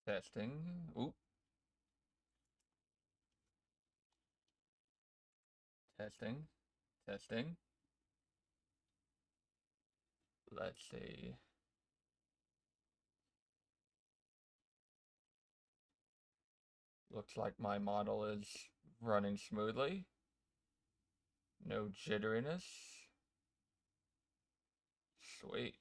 Testing. Oop. Testing. Testing. Let's see. Looks like my model is running smoothly. No jitteriness. Sweet.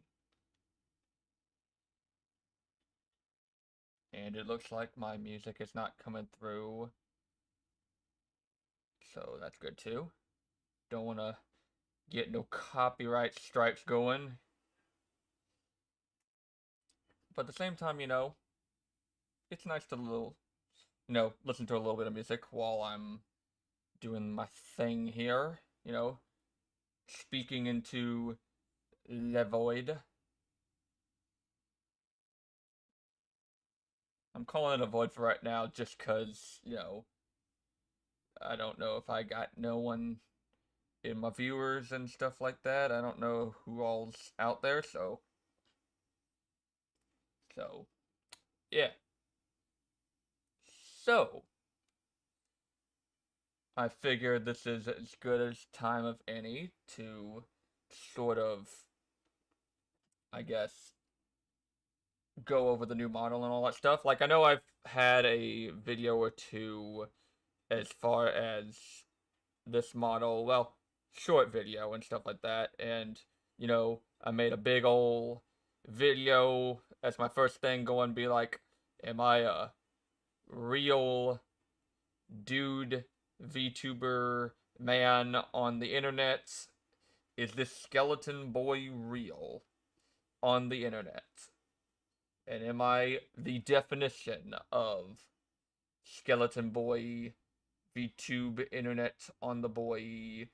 And it looks like my music is not coming through. So that's good too. Don't want to get no copyright strikes going. But at the same time, it's nice to listen to a little bit of music while I'm doing my thing here, speaking into the void. I'm calling it a void for right now just because, I don't know if I got no one in my viewers and stuff like that. I don't know who all's out there, so yeah. So I figured this is as good as time of any to sort of, I guess, go over the new model and all that stuff. Like, I know I've had a video or two as far as this model, well, short video and stuff like that, and, I made a big ol' video as my first thing going be like, am I a real dude VTuber man on the internet? Is this skeleton boy real on the internet? And am I the definition of skeleton boy, VTube internet on the boy,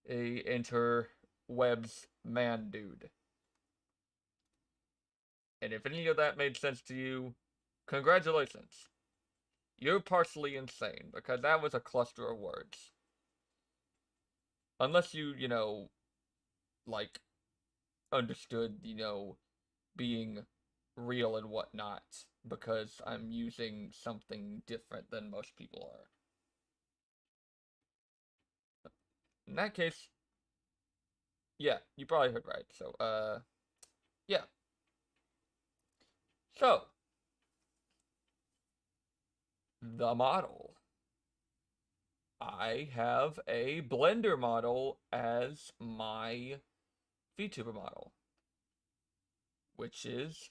a interwebs man dude? And if any of that made sense to you, congratulations. You're partially insane because that was a cluster of words. Unless you, like, understood, being real and whatnot, because I'm using something different than most people are. In that case, yeah, you probably heard right. So, yeah. So, the model. I have a Blender model as my VTuber model, which is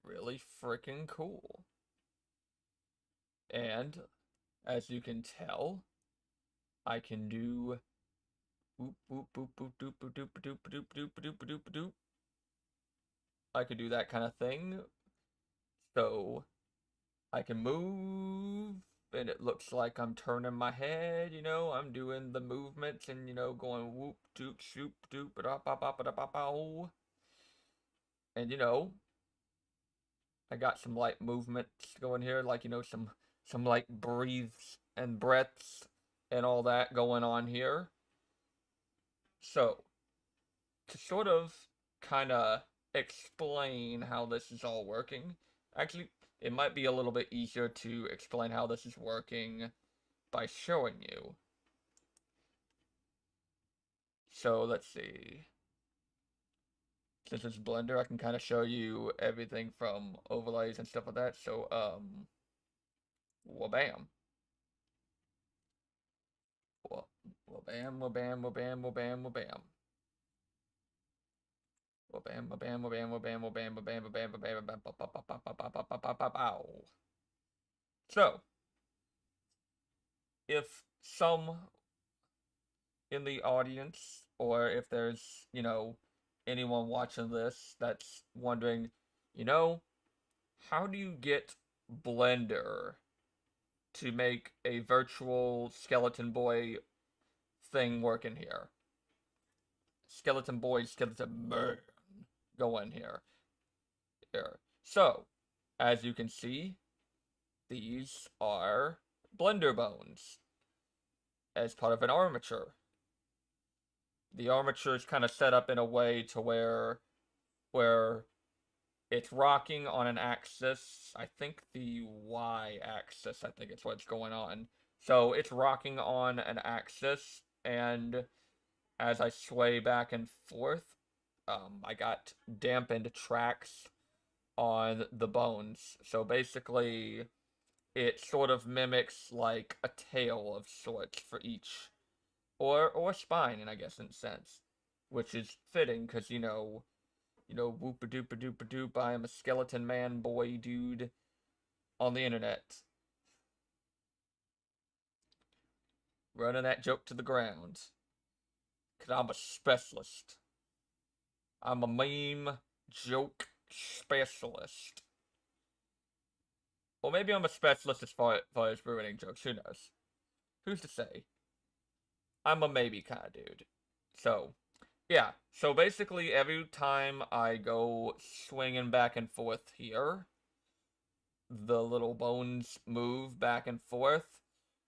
really freaking cool. And as you can tell, I can do boop boop boop boop doop boop doop doop doop doop doop doop doop. I could do that kind of thing. So I can move, and it looks like I'm turning my head, I'm doing the movements and, going whoop, doop, shoop, doop, ba ba ba ba ba ba. And, I got some light movements going here, like, some like breathes and breaths and all that going on here. So, to sort of kind of explain how this is all working, actually, it might be a little bit easier to explain how this is working by showing you. So let's see. Since it's Blender, I can kind of show you everything from overlays and stuff like that. So, wabam. Wabam, wabam, wabam, wabam, wabam. Wabam, wabam, wabam, wabam, wabam, wabam, wabam, wabam, wabam, so, if some in the audience, or if there's, anyone watching this that's wondering, how do you get Blender to make a virtual skeleton boy thing work in here? Skeleton boy, skeleton man, go in here. Here. So, as you can see, these are Blender bones as part of an armature. The armature is kind of set up in a way to where It's rocking on an axis. I think the Y axis, I think it's what's going on. So it's rocking on an axis, and as I sway back and forth, I got dampened tracks on the bones. So basically, it sort of mimics like a tail of sorts for each, or spine, and I guess in a sense, which is fitting because whoop a doop a doop a doop. I am a skeleton man boy dude on the internet, running that joke to the ground. Cause I'm a specialist. I'm a meme joke specialist. Well, maybe I'm a specialist as far as ruining jokes. Who knows? Who's to say? I'm a maybe kind of dude. So, yeah. So basically, every time I go swinging back and forth here, the little bones move back and forth.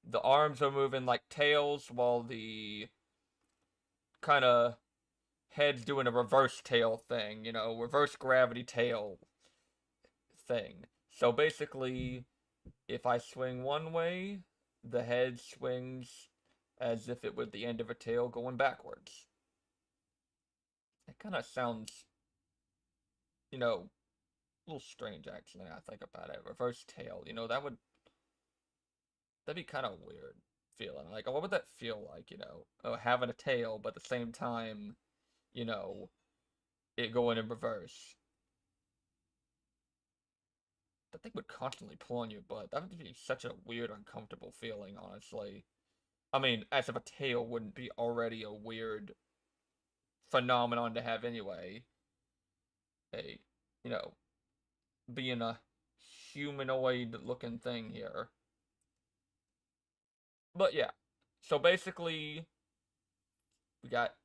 The arms are moving like tails, while the kind of head's doing a reverse tail thing, reverse gravity tail thing. So basically, if I swing one way, the head swings as if it was the end of a tail going backwards. It kind of sounds, a little strange actually. I think about it. Reverse tail, that'd be kind of weird feeling. Like, what would that feel like? Having a tail, but at the same time, you know, it going in reverse. That thing would constantly pull on your butt. That would be such a weird, uncomfortable feeling, honestly. I mean, as if a tail wouldn't be already a weird phenomenon to have anyway. A, you know, being a humanoid looking thing here. But yeah, so basically, we got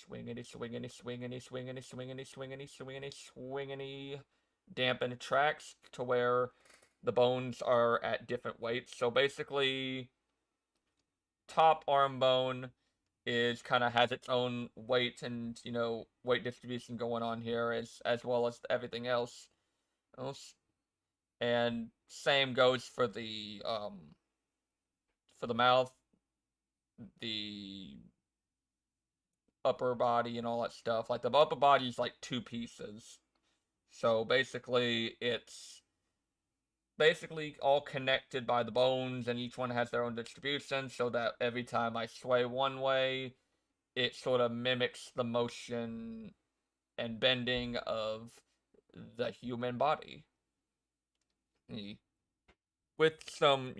swingity, swingity, swingity, swingity, swingity, swingity, swingity, swingity, dampened tracks to where the bones are at different weights. So basically, top arm bone is kind of has its own weight and weight distribution going on here as well as everything else. And same goes for the mouth, the upper body and all that stuff. Like the upper body is like two pieces. So basically it's basically all connected by the bones, and each one has their own distribution, so that every time I sway one way, it sort of mimics the motion and bending of the human body. With some,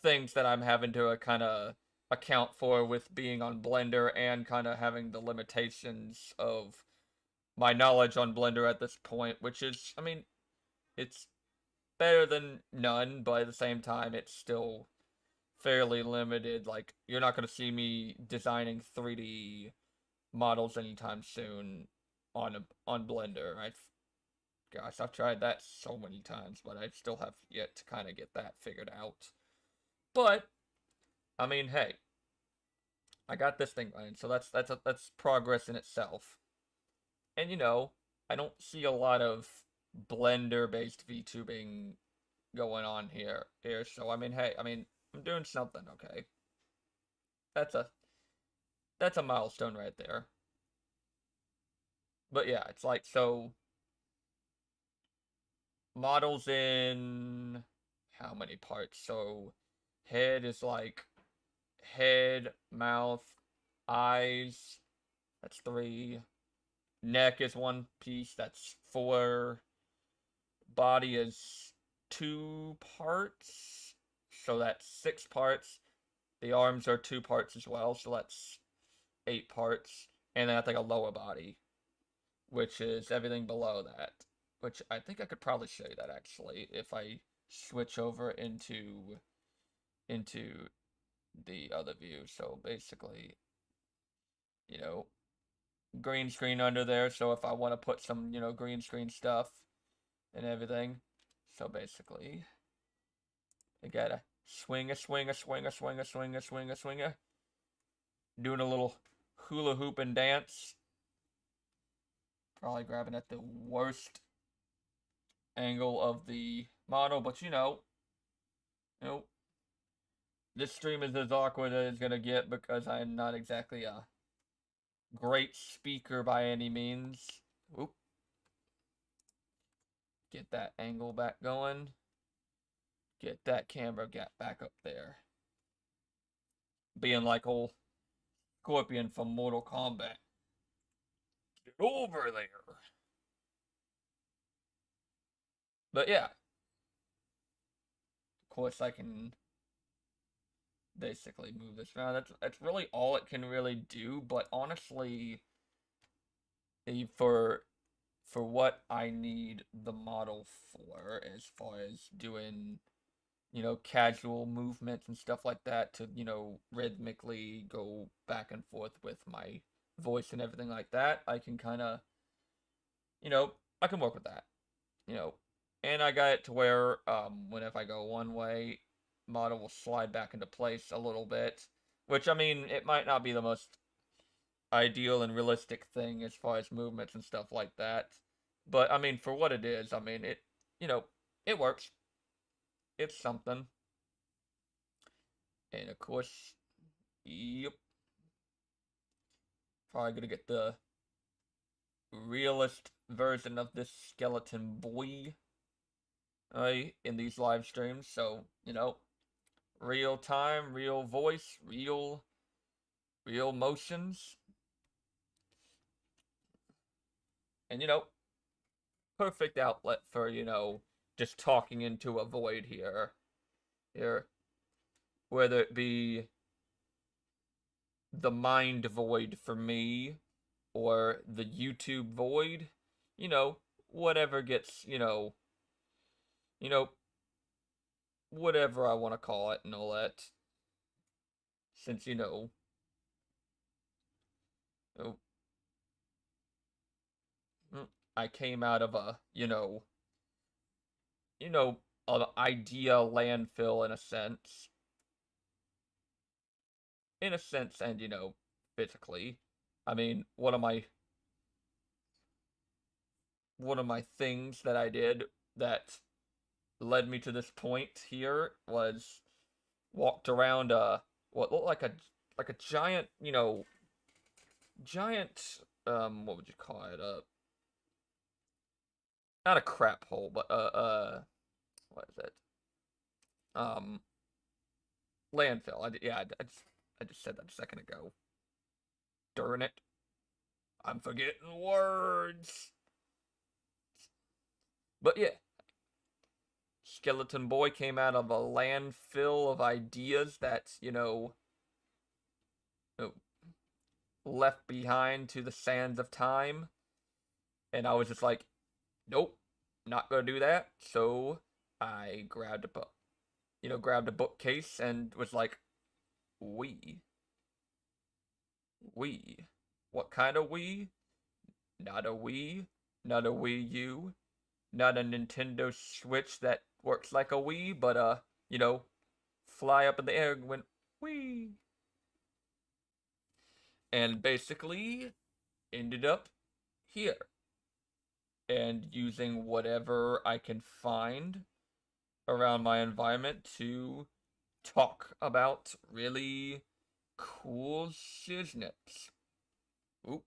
things that I'm having to kind of account for with being on Blender and kind of having the limitations of my knowledge on Blender at this point, which is, I mean, it's better than none, but at the same time, it's still fairly limited. Like, you're not going to see me designing 3D models anytime soon on Blender. I've tried that so many times, but I still have yet to kind of get that figured out. But I mean, hey, I got this thing running, so that's progress in itself. And I don't see a lot of Blender-based VTubing going on here. So I mean, hey, I'm doing something, okay? That's a milestone right there. But yeah, it's like, so models in how many parts? So head is like head, mouth, eyes, that's 3. Neck is 1 piece, that's 4. Body is 2 parts, so that's 6 parts. The arms are 2 parts as well, so that's 8 parts. And then I think a lower body, which is everything below that. Which I think I could probably show you that actually if I switch over into the other view. So basically, green screen under there. So if I want to put some, green screen stuff and everything. So basically, I gotta swing a swing a swing a swing a swing a swing a swing a. Doing a little hula hoop and dance. Probably grabbing at the worst angle of the model, but you know, this stream is as awkward as it's gonna get because I'm not exactly a great speaker by any means. Oop. Get that angle back going. Get that camera back up there. Being like old Scorpion from Mortal Kombat. Get over there. But yeah. Of course I can basically move this around. That's really all it can really do, but honestly, for what I need the model for, as far as doing, casual movements and stuff like that to, rhythmically go back and forth with my voice and everything like that, I can kind of, I can work with that, and I got it to where, whenever I go one way, model will slide back into place a little bit, which, I mean, it might not be the most ideal and realistic thing as far as movements and stuff like that, but, I mean, for what it is, I mean, it works. It's something. And of course, yep. Probably gonna get the realist version of this skeleton boy in these live streams. So, real time, real voice, real motions. And, perfect outlet for, just talking into a void here. Whether it be the mind void for me or the YouTube void, whatever gets, whatever I want to call it and all that. Since, oh, I came out of a, an idea landfill in a sense. In a sense, and, physically. I mean, one of my things that I did that led me to this point here was walked around what looked like a giant, what would you call it? Not a crap hole, but what is it? Landfill. I just said that a second ago. Darn it. I'm forgetting words. But yeah. Skeleton Boy came out of a landfill of ideas that, left behind to the sands of time. And I was just like, nope, not gonna do that. So I grabbed a bookcase and was like, Wii. What kind of Wii? Not a Wii, not a Wii U, not a Nintendo Switch that works like a Wii, but fly up in the air and went Wii. And basically ended up here. And using whatever I can find around my environment to talk about really cool shiznits. Oop.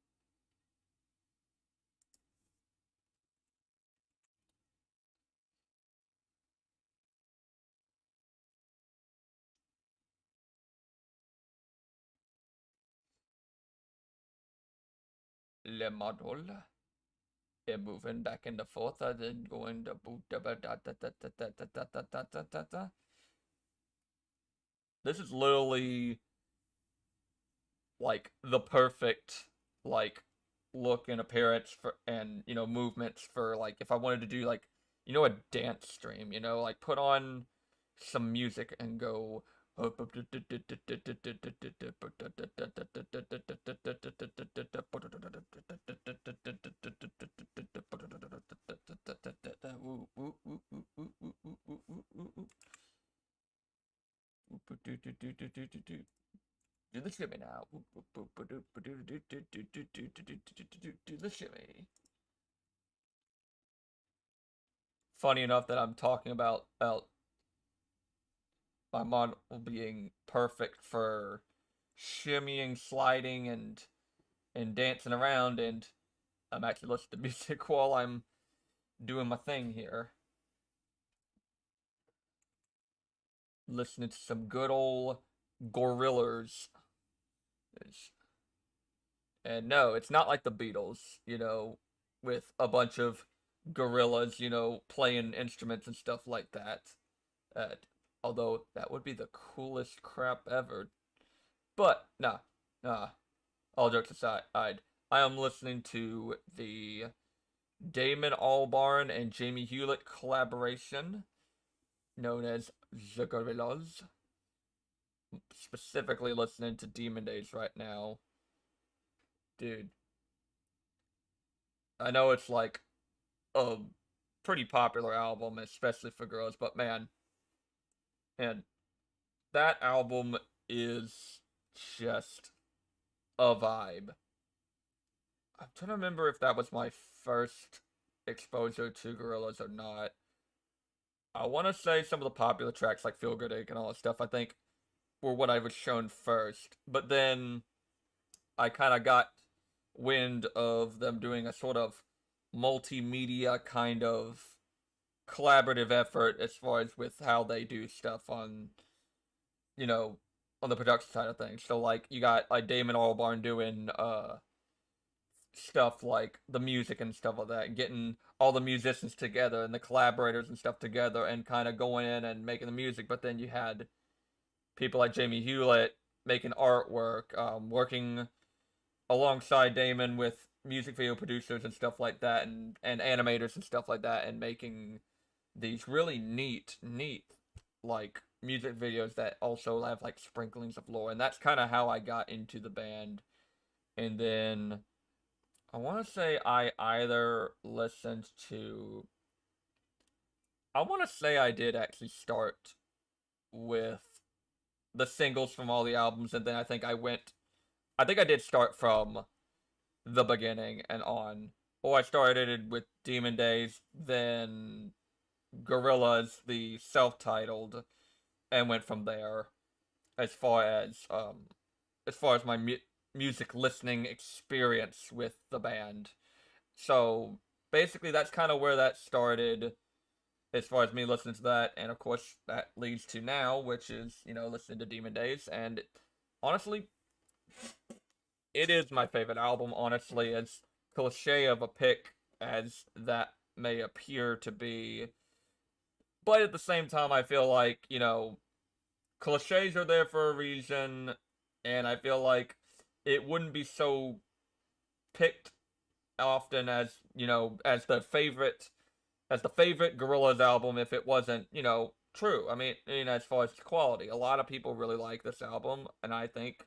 Le model. They're moving back and forth and then going to boot. This is literally like the perfect like look and appearance for, and movements for, like, if I wanted to do, like, a dance stream, like put on some music and go do the shimmy now. Do the shimmy. funny enough that I'm talking about my model being perfect for shimmying, sliding, and dancing around, and I'm actually listening to music while I'm doing my thing here. Listening to some good old Gorillaz. And no, it's not like the Beatles, with a bunch of gorillas, playing instruments and stuff like that. Uh, Although that would be the coolest crap ever. But nah. All jokes aside, I am listening to the Damon Albarn and Jamie Hewlett collaboration, known as The Gorillaz. Specifically listening to Demon Days right now. Dude, I know it's like a pretty popular album, especially for girls, but man, that album is just a vibe. I'm trying to remember if that was my first exposure to Gorillaz or not. I want to say some of the popular tracks like Feel Good Ache and all that stuff, I think, were what I was shown first. But then I kind of got wind of them doing a sort of multimedia kind of collaborative effort as far as with how they do stuff you know, on the production side of things. So like you got like Damon Albarn doing stuff like the music and stuff like that, and getting all the musicians together and the collaborators and stuff together and kind of going in and making the music. But then you had people like Jamie Hewlett making artwork, working alongside Damon with music video producers and stuff like that, and animators and stuff like that, and making these really neat like music videos that also have like sprinklings of lore. And that's kind of how I got into the band. And then I want to say I want to say I did actually start with the singles from all the albums, and then I think I did start from the beginning and on. Or I started with Demon Days, then Gorillaz, the self-titled, and went from there as far as my music listening experience with the band. So basically, that's kind of where that started as far as me listening to that, and of course that leads to now, which is listening to Demon Days, and honestly, it is my favorite album. Honestly, as cliche of a pick as that may appear to be, but at the same time, I feel like cliches are there for a reason, and I feel like it wouldn't be so picked often as as the favorite Gorillaz album if it wasn't true. I mean, as far as quality, a lot of people really like this album, and I think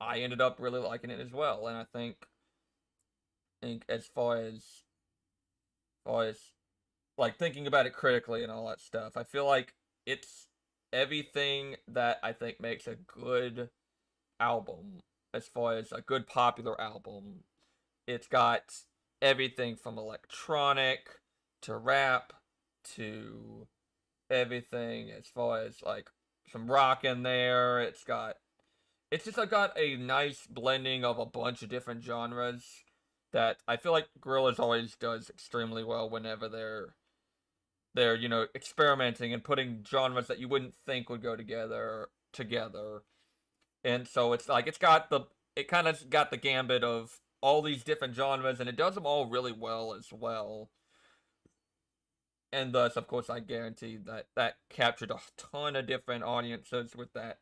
I ended up really liking it as well. And I think as far as like thinking about it critically and all that stuff, I feel like it's everything that I think makes a good album. As far as a good popular album, it's got everything from electronic to rap to everything as far as like some rock in there. It's just got a nice blending of a bunch of different genres that I feel like Gorillaz always does extremely well whenever they're experimenting and putting genres that you wouldn't think would go together. And so it's like it kind of got the gambit of all these different genres, and it does them all really well as well. And thus, of course, I guarantee that captured a ton of different audiences with that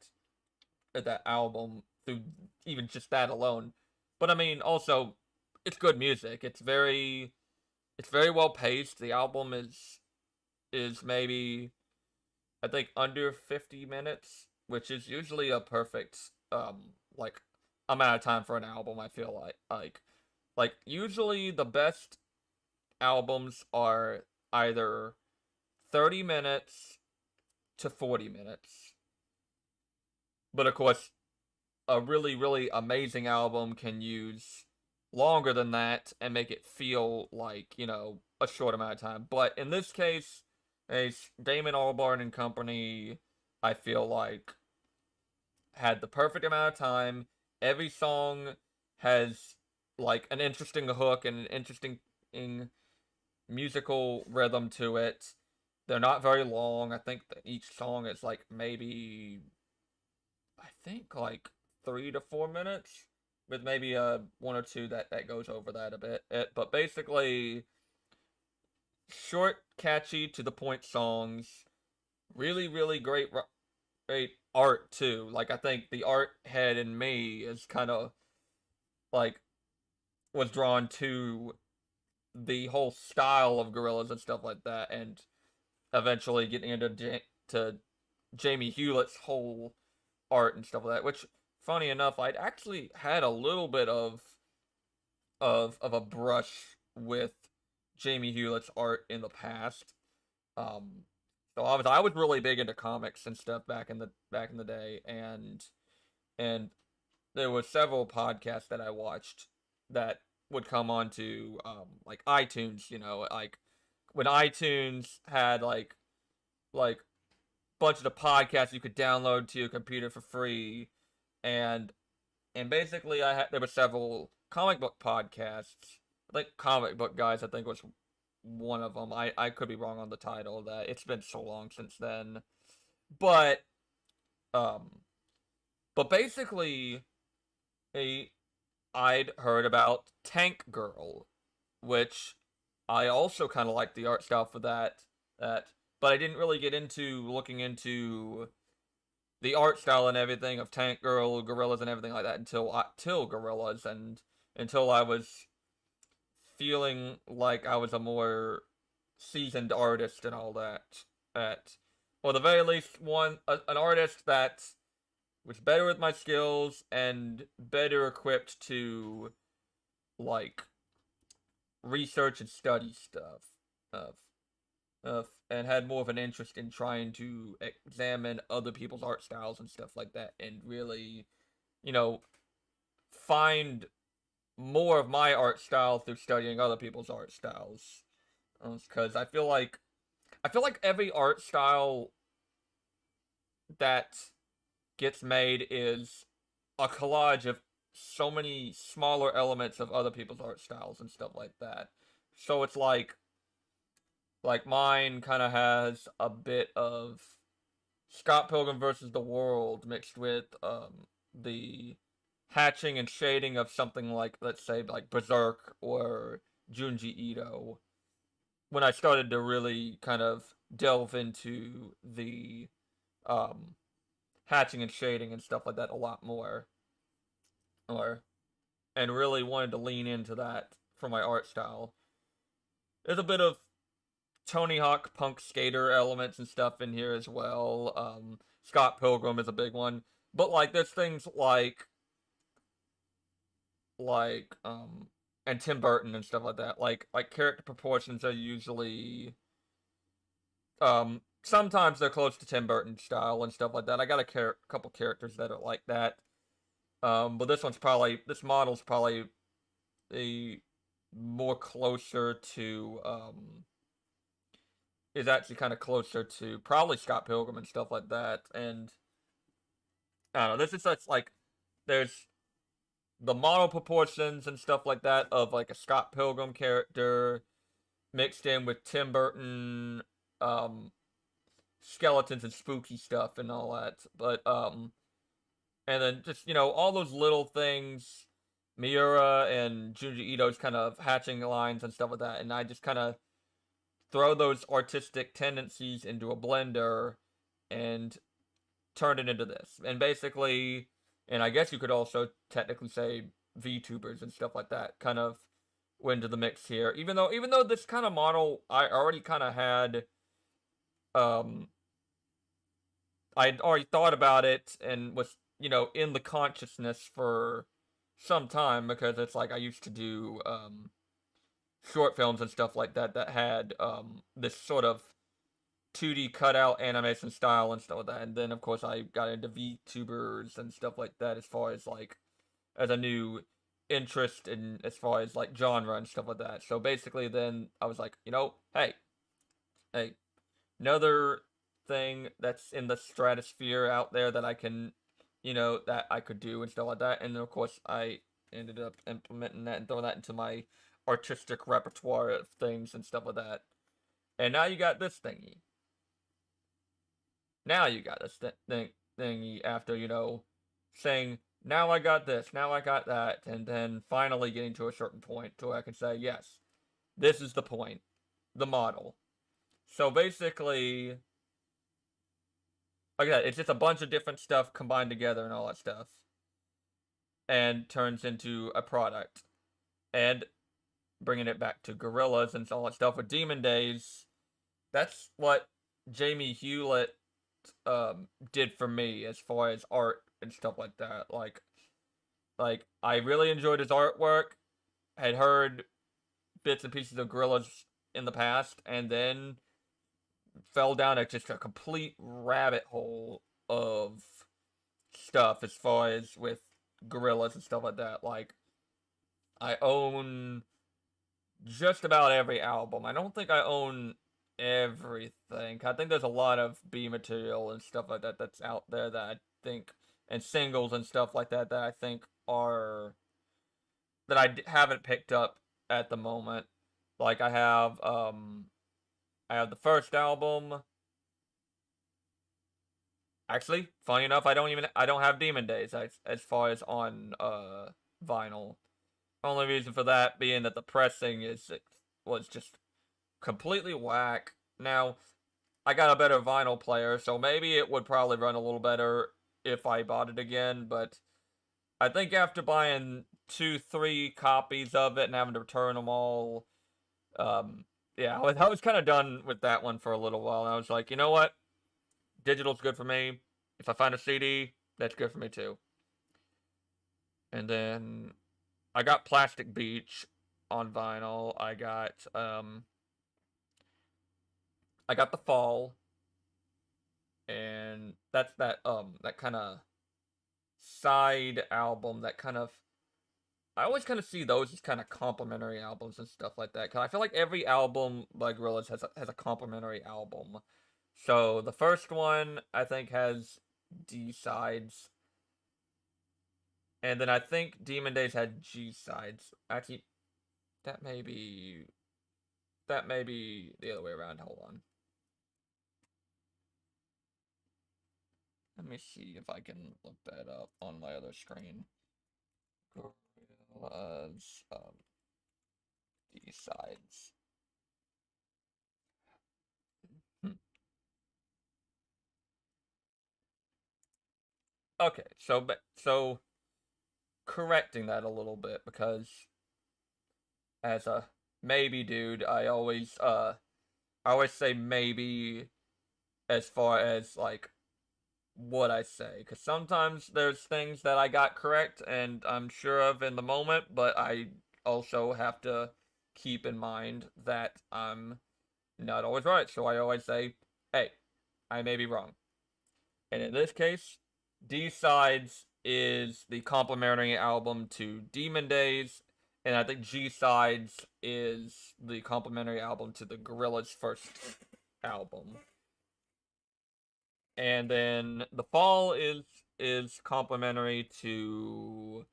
album through even just that alone. But I mean, also, it's good music. It's very well paced. The album is maybe I think under 50 minutes, which is usually a perfect like amount of time for an album. I feel like usually the best albums are either 30 minutes to 40 minutes. But of course, a really, really amazing album can use longer than that and make it feel like, a short amount of time. But in this case, Damon Albarn and company, I feel like had the perfect amount of time. Every song has like an interesting hook and an interesting musical rhythm to it. They're not very long. I think that each song is like maybe, I think like 3 to 4 minutes, with maybe one or two that goes over that a bit. But basically, short, catchy, to the point songs. Really, really great art too. Like I think the art head in me is kind of like was drawn to the whole style of Gorillaz and stuff like that, and eventually getting into to Jamie Hewlett's whole art and stuff like that. Which, funny enough, I'd actually had a little bit of a brush with Jamie Hewlett's art in the past. Um, so I was really big into comics and stuff back in the day, and there were several podcasts that I watched that would come onto like iTunes, like when iTunes had like bunch of podcasts you could download to your computer for free, and basically there were several comic book podcasts. Like Comic Book Guys, I think was one of them. I could be wrong on the title of that. It's been so long since then. But um but basically a I'd heard about Tank Girl, which I also kind of like the art style for that but I didn't really get into looking into the art style and everything of Tank Girl, Gorillaz, and everything like that till Gorillaz, and until I was feeling like I was a more seasoned artist and all that. At or the very least, an artist that was better with my skills and better equipped to like research and study stuff of and had more of an interest in trying to examine other people's art styles and stuff like that, and really, you know, find more of my art style through studying other people's art styles. Because I feel like every art style that gets made is a collage of so many smaller elements of other people's art styles and stuff like that. So it's like mine kind of has a bit of Scott Pilgrim versus the World mixed with the hatching and shading of something like, let's say, like Berserk or Junji Ito. When I started to really kind of delve into the um, hatching and shading and stuff like that a lot more, or and really wanted to lean into that for my art style. There's a bit of Tony Hawk punk skater elements and stuff in here as well. Scott Pilgrim is a big one, but like there's things like and Tim Burton and stuff like that. Like character proportions are usually sometimes they're close to Tim Burton style and stuff like that. I got a couple characters that are like that. But this model's probably a more closer to is actually kind of closer to probably Scott Pilgrim and stuff like that. And I don't know, this is such like there's the model proportions and stuff like that of like a Scott Pilgrim character mixed in with Tim Burton um skeletons and spooky stuff and all that. But and then just, all those little things, Miura and Junji Ito's kind of hatching lines and stuff like that, and I just kind of throw those artistic tendencies into a blender and turn it into this. And basically, and I guess you could also technically say VTubers and stuff like that kind of went into the mix here. Even though this kind of model I already kind of had, um, I'd already thought about it and was, in the consciousness for some time, because it's like I used to do short films and stuff like that that had this sort of 2D cutout animation style and stuff like that. And then of course I got into VTubers and stuff like that as far as like as a new interest in as far as like genre and stuff like that. So basically, then I was like, hey, another thing that's in the stratosphere out there that I can, that I could do and stuff like that. And then of course, I ended up implementing that and throwing that into my artistic repertoire of things and stuff like that. And now you got this thingy. Now you got this thingy after, saying, now I got this, now I got that, and then finally getting to a certain point to where I can say, yes, this is the point, the model. So basically, like that, it's just a bunch of different stuff combined together and all that stuff. And turns into a product. And bringing it back to Gorillaz and all that stuff with Demon Days, that's what Jamie Hewlett did for me as far as art and stuff like that. Like I really enjoyed his artwork. Had heard bits and pieces of Gorillaz in the past, and then fell down just a complete rabbit hole of stuff as far as with Gorillaz and stuff like that. Like I own just about every album. I don't think I own everything. I think there's a lot of B material and stuff like that that's out there that I think, and singles and stuff like that that I think are that haven't picked up at the moment. Like I have the first album. Actually, funny enough, I don't have Demon Days as far as on vinyl. Only reason for that being that the pressing was just completely whack. Now, I got a better vinyl player, so maybe it would probably run a little better if I bought it again, but I think after buying 2-3 copies of it and having to return them all, yeah, I was kind of done with that one for a little while. And I was like, you know what? Digital's good for me. If I find a CD, that's good for me too. And then I got Plastic Beach on vinyl. I got The Fall, and that's that kind of side album that kind of, I always kind of see those as kind of complimentary albums and stuff like that. Cause I feel like every album by Gorillaz has a complimentary album. So the first one I think has D sides, and then I think Demon Days had G sides. Actually, that may be the other way around. Hold on. Let me see if I can look that up on my other screen. Gorillaz D sides. Okay, so correcting that a little bit, because as a maybe dude, I always say maybe as far as like what I say, because sometimes there's things that I got correct and I'm sure of in the moment, but I also have to keep in mind that I'm not always right, so I always say, hey, I may be wrong. And in this case, D-Sides is the complimentary album to Demon Days, and I think G-Sides is the complimentary album to the Gorillaz' first album. And then The Fall is complimentary to,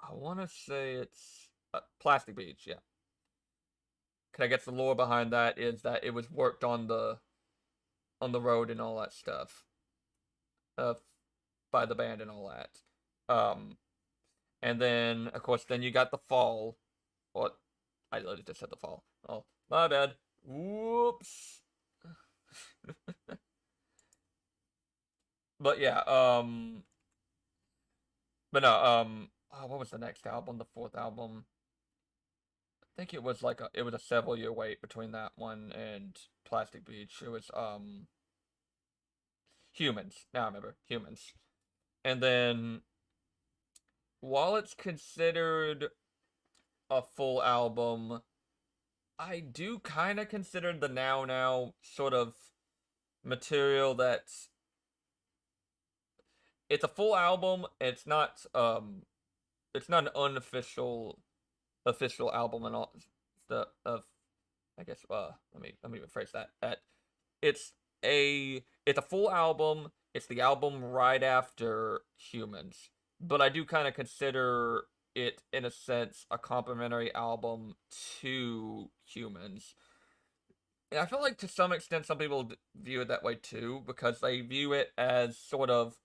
I want to say it's Plastic Beach, yeah. I guess the lore behind that is that it was worked on the road and all that stuff. By the band and all that. And then of course then you got The Fall. What? I literally just said The Fall. Oh, my bad. Whoops. But yeah, but no, what was the next album? The fourth album. I think it was a several year wait between that one and Plastic Beach. It was Humans. Now I remember. Humans. And then, while it's considered a full album, I do kind of consider the Now Now sort of material it's a full album. It's not it's not an unofficial official album and all the of I guess let me rephrase that. It's it's a full album. It's the album right after Humans, but I do kind of consider it in a sense a complimentary album to Humans. And I feel like to some extent some people view it that way too because they view it as sort of,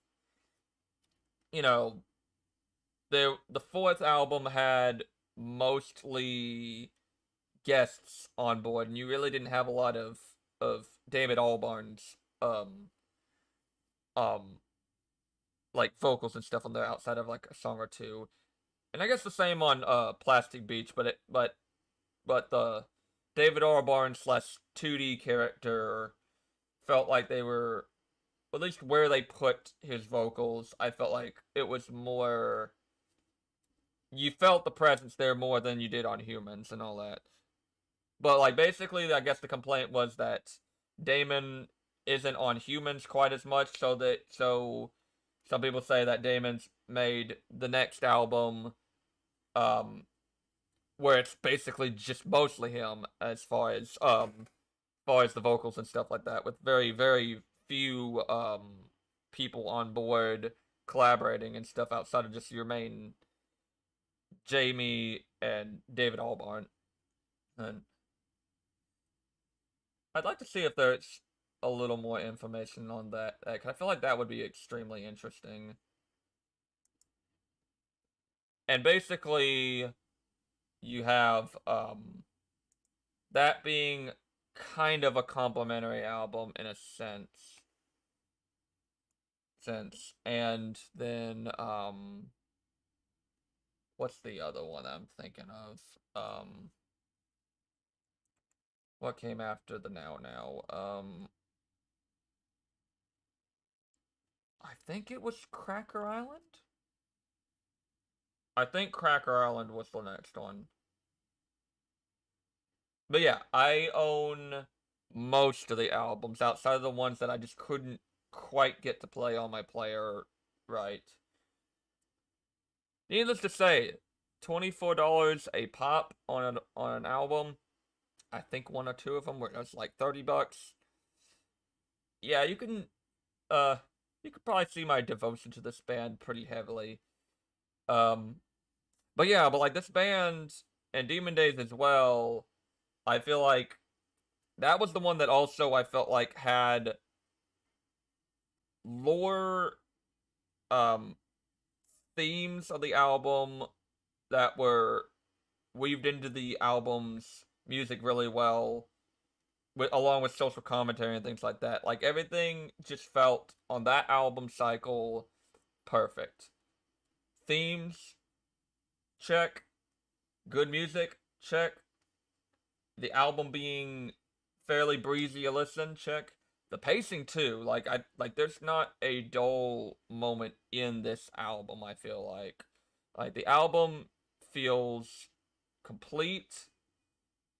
you know, the fourth album had mostly guests on board, and you really didn't have a lot of David Albarn's um like vocals and stuff on there outside of like a song or two. And I guess the same on Plastic Beach, but the David Albarn slash 2D character felt like they were, at least where they put his vocals, I felt like it was more, you felt the presence there more than you did on Humans and all that. But like basically, I guess the complaint was that Damon isn't on Humans quite as much, so some people say that Damon's made the next album, um, where it's basically just mostly him as far as the vocals and stuff like that, with very few people on board collaborating and stuff outside of just your main Jamie and David Albarn. And I'd like to see if there's a little more information on that. I feel like that would be extremely interesting. And basically, you have that being kind of a complimentary album in a sense. And then what's the other one I'm thinking of? What came after the Now Now? I think it was Cracker Island. I think Cracker Island was the next one. But yeah, I own most of the albums outside of the ones that I just couldn't quite get to play on my player right. Needless to say, $24 a pop on an album. I think one or two of them were just like $30. Yeah, you could probably see my devotion to this band pretty heavily. Um, but yeah, but like this band and Demon Days as well, I feel like that was the one that also I felt like had lore um themes of the album that were weaved into the album's music really well, along with social commentary and things like that. Like everything just felt on that album cycle perfect. Themes, check. Good music, check. The album being fairly breezy to listen, check. The pacing too, there's not a dull moment in this album, I feel like. Like the album feels complete.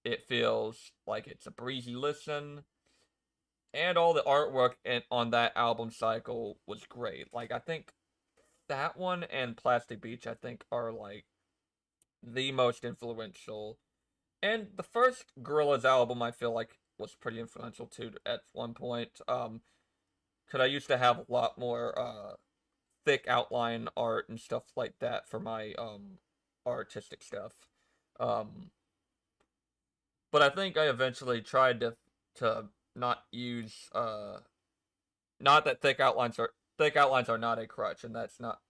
It feels like it's a breezy listen. And all the artwork on that album cycle was great. Like I think that one and Plastic Beach I think are like the most influential. And the first Gorillaz album I feel like was pretty influential too at one point. Cause I used to have a lot more thick outline art and stuff like that for my artistic stuff. Um but I think I eventually tried to not use not that thick outlines are not a crutch, and that's not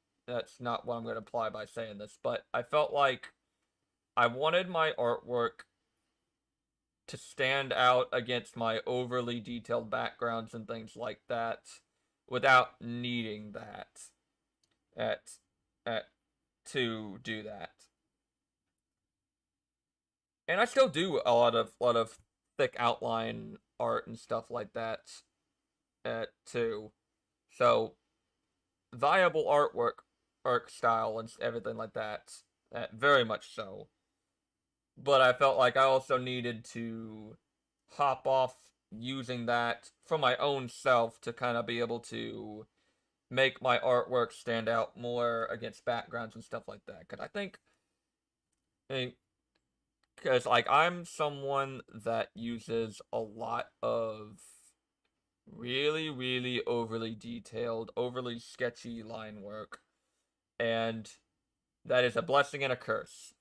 what I'm going to imply by saying this, but I felt like I wanted my artwork to stand out against my overly detailed backgrounds and things like that without needing that at at to do that. And I still do a lot of thick outline art and stuff like that too. So viable artwork, art style, and everything like that. Very much so. But I felt like I also needed to hop off using that for my own self to kind of be able to make my artwork stand out more against backgrounds and stuff like that. Because I think, because like I'm someone that uses a lot of really, really overly detailed, overly sketchy line work, and that is a blessing and a curse.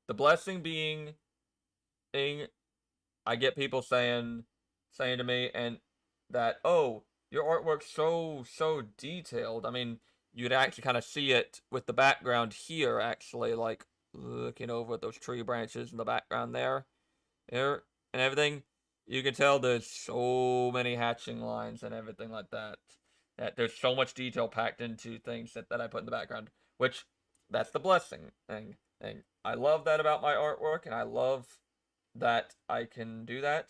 The blessing being, I get people saying to me and that, oh, your artwork's so detailed. I mean, you'd actually kind of see it with the background here, actually, like looking over at those tree branches in the background there and everything. You can tell there's so many hatching lines and everything like that. That there's so much detail packed into things that I put in the background, which that's the blessing thing. I love that about my artwork, and I love that I can do that.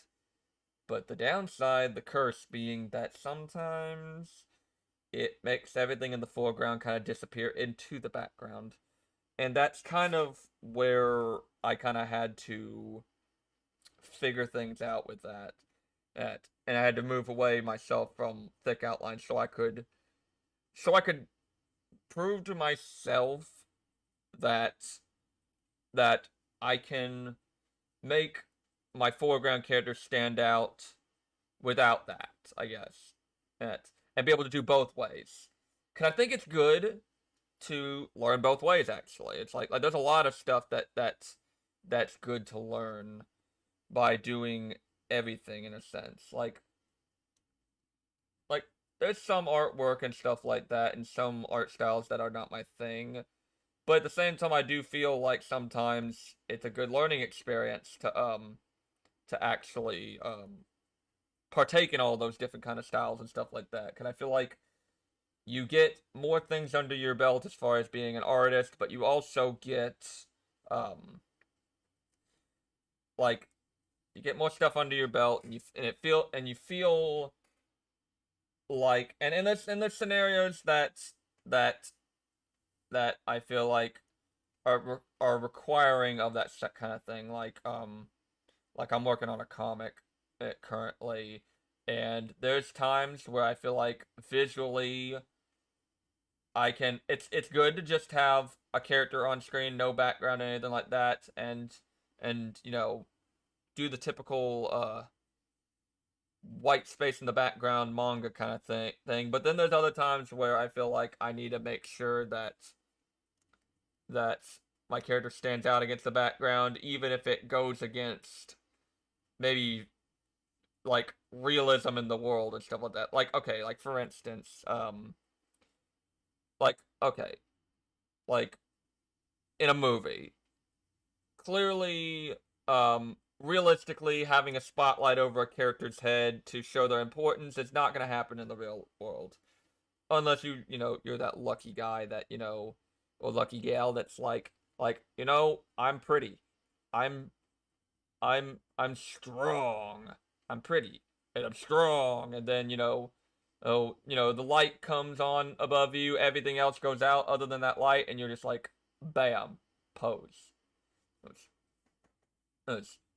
But the downside, the curse, being that sometimes it makes everything in the foreground kind of disappear into the background. And that's kind of where I kind of had to figure things out with that. And I had to move away myself from thick outlines so I could prove to myself that that I can make my foreground character stand out without that, I guess. And be able to do both ways. Cause I think it's good to learn both ways actually. It's like there's a lot of stuff that's good to learn by doing everything in a sense. Like there's some artwork and stuff like that and some art styles that are not my thing. But at the same time I do feel like sometimes it's a good learning experience to actually partake in all those different kind of styles and stuff like that. Cause I feel like you get more things under your belt as far as being an artist, but you also get um like you get more stuff under your belt, and you feel like, and in the scenarios that that I feel like are requiring of that kind of thing, like I'm working on a comic currently, and there's times where I feel like visually I can it's good to just have a character on screen, no background, anything like that, and do the typical white space in the background manga kind of thing. But then there's other times where I feel like I need to make sure that my character stands out against the background, even if it goes against maybe like realism in the world and stuff like that. Like okay, like for instance, like okay, like in a movie, clearly, realistically, having a spotlight over a character's head to show their importance is not going to happen in the real world, unless you're that lucky guy that or lucky gal that's like I'm pretty, I'm I'm strong, I'm pretty, and I'm strong, and then oh, the light comes on above you, everything else goes out other than that light, and you're just like, bam, pose.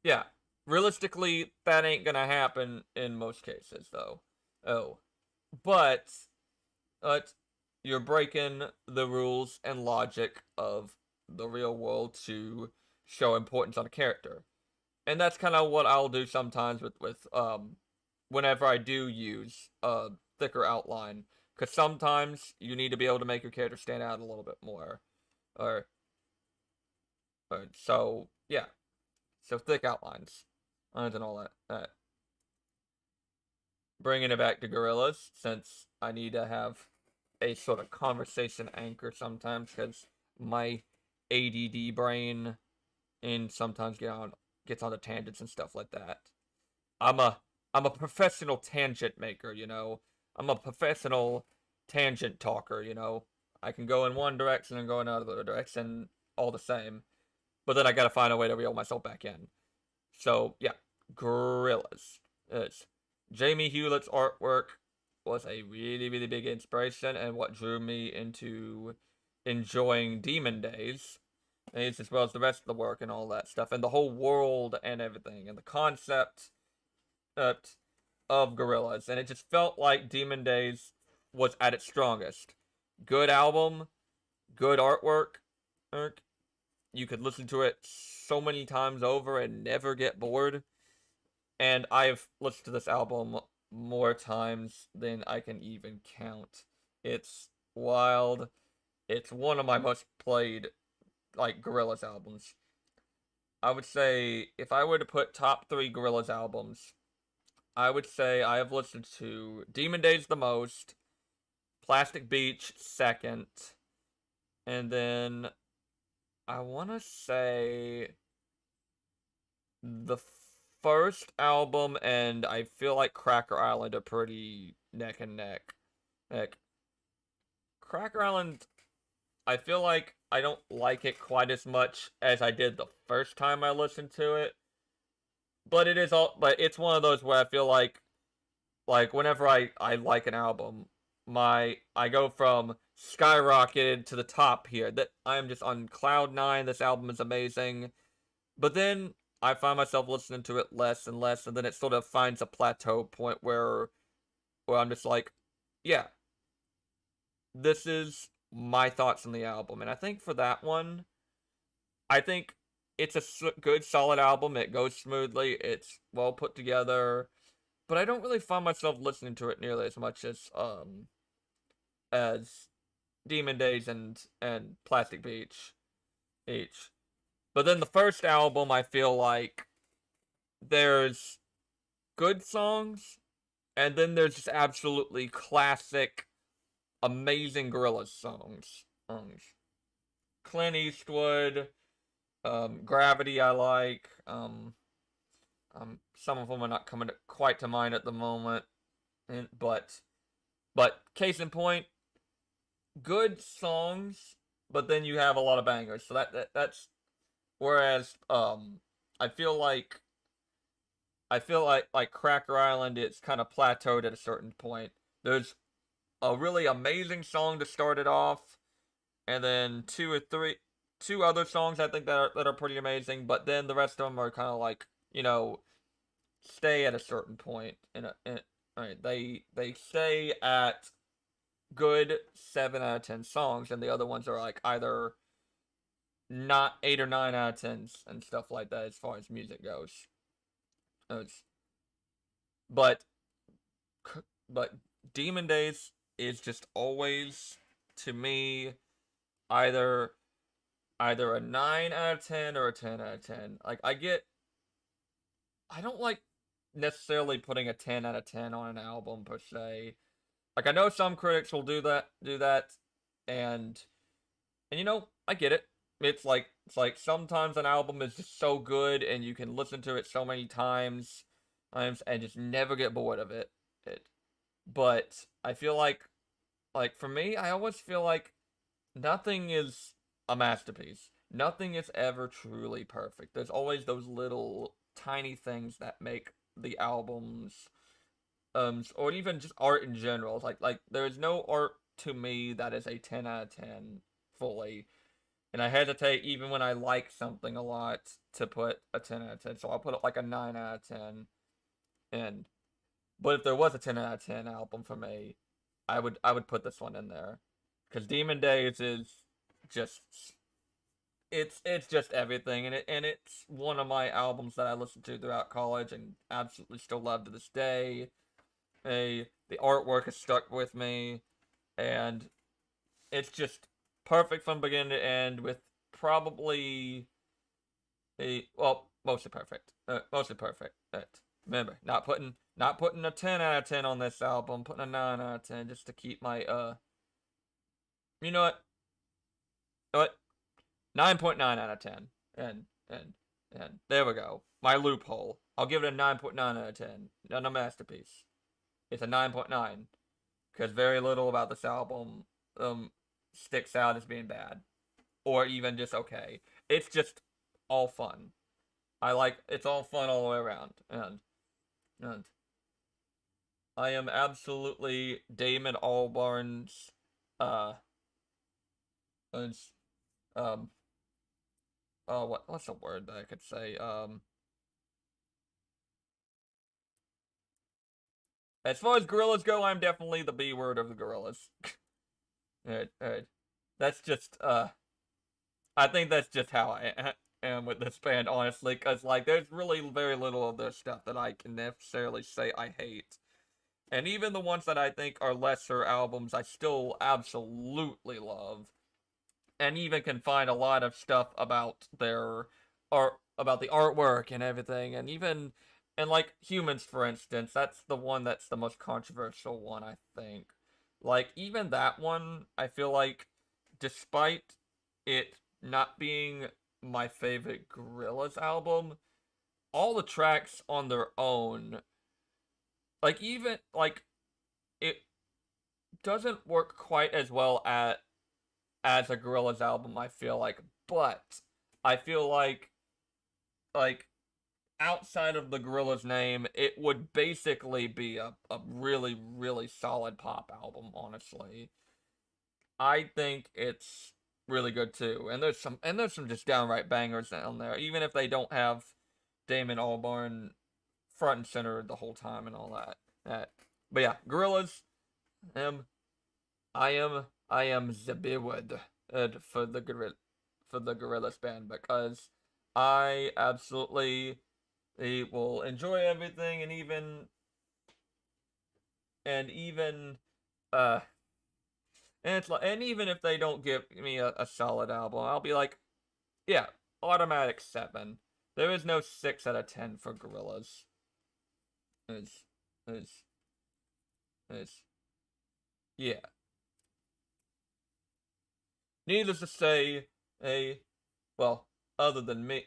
Yeah. Realistically, that ain't gonna happen in most cases, though. Oh. But, but you're breaking the rules and logic of the real world to show importance on a character. And that's kind of what I'll do sometimes with whenever I do use a thicker outline. Because sometimes you need to be able to make your character stand out a little bit more. Or, so, yeah. So thick outlines. And all that. Bringing it back to Gorillaz, since I need to have a sort of conversation anchor sometimes, because my ADD brain and sometimes gets on the tangents and stuff like that. I'm a I'm a professional tangent maker. I'm a professional tangent talker. I can go in one direction and go in another direction all the same. But then I gotta find a way to reel myself back in. So yeah, Gorillaz. It's Jamie Hewlett's artwork was a really, really big inspiration and what drew me into enjoying Demon Days, as well as the rest of the work and all that stuff, and the whole world and everything, and the concept uh, of Gorillaz. And it just felt like Demon Days was at its strongest. Good album, good artwork. You could listen to it so many times over and never get bored. And I've listened to this album more times than I can even count. It's wild. It's one of my most played like Gorillaz albums. I would say if I were to put top three Gorillaz albums, I would say I have listened to Demon Days the most, Plastic Beach second, and then I want to say the first album and I feel like Cracker Island are pretty neck and neck. Like Cracker Island, I feel like I don't like it quite as much as I did the first time I listened to it. But it's one of those where I feel like whenever I like an album, I go from skyrocketed to the top here. That I am just on cloud nine. This album is amazing. But then I find myself listening to it less and less, and then it sort of finds a plateau point where I'm just like, yeah, this is my thoughts on the album. And I think for that one, I think it's a good, solid album. It goes smoothly. It's well put together, but I don't really find myself listening to it nearly as much as Demon Days and Plastic Beach each. But then the first album, I feel like there's good songs, and then there's just absolutely classic, amazing Gorillaz songs. Clint Eastwood, Gravity, I like. Some of them are not coming quite to mind at the moment, but case in point, good songs, but then you have a lot of bangers. So that's whereas I feel like like Cracker Island, it's kind of plateaued at a certain point. There's a really amazing song to start it off, and then two other songs I think that are pretty amazing, but then the rest of them are kind of like, stay at a certain point. Right, they stay at good 7 out of 10 songs, and the other ones are like either not 8 or 9 out of 10s and stuff like that as far as music goes. It's, but but Demon Days is just always to me either a 9 out of 10 or a 10 out of 10. Like I don't like necessarily putting a 10 out of 10 on an album per se. Like I know some critics will do that, and I get it. It's like sometimes an album is just so good and you can listen to it so many times and just never get bored of it. But I feel like for me, I always feel like nothing is a masterpiece. Nothing is ever truly perfect. There's always those little tiny things that make the albums or even just art in general. Like there is no art to me that is a 10 out of 10 fully. And I hesitate even when I like something a lot to put a 10 out of 10. So I'll put it like a 9 out of 10. And but if there was a 10 out of 10 album for me, I would put this one in there. Cuz Demon Days is just it's just everything, and it's one of my albums that I listened to throughout college and absolutely still love to this day. The artwork has stuck with me, and it's just perfect from beginning to end with probably mostly perfect. Mostly perfect. Remember, not putting a 10 out of 10 on this album, putting a 9 out of 10 just to keep my you know what? You know what? 9.9 out of 10. And there we go. My loophole. I'll give it a 9.9 out of 10. Not a masterpiece. It's a 9.9 because very little about this album sticks out as being bad or even just okay. It's just all fun. It's all fun all the way around, and I am absolutely Damon Albarn's uh um what's the word that I could say As far as Gorillaz go, I'm definitely the B word of the Gorillaz. Alright, alright. That's just, I think that's just how I am with this band, honestly, because, like, there's really very little of their stuff that I can necessarily say I hate. And even the ones that I think are lesser albums, I still absolutely love. And even can find a lot of stuff about their art, about the artwork and everything, and even, and like Humans, for instance, that's the one that's the most controversial one, I think. Like, even that one, I feel like, despite it not being my favorite Gorillaz album, all the tracks on their own, like, even, like, it doesn't work quite as well as a Gorillaz album, I feel like, but I feel like outside of the Gorillaz name, it would basically be a really, really solid pop album, honestly. I think it's really good too. And there's some just downright bangers down there, even if they don't have Damon Albarn front and center the whole time and all that. But yeah, Gorillaz. Um, I am the Beward for the Gorillaz band because I absolutely will enjoy everything, and even uh and it's like, and even if they don't give me a solid album, I'll be like, yeah, automatic 7. There is no 6 out of 10 for Gorillaz. Is is is yeah. Needless to say, a well, other than me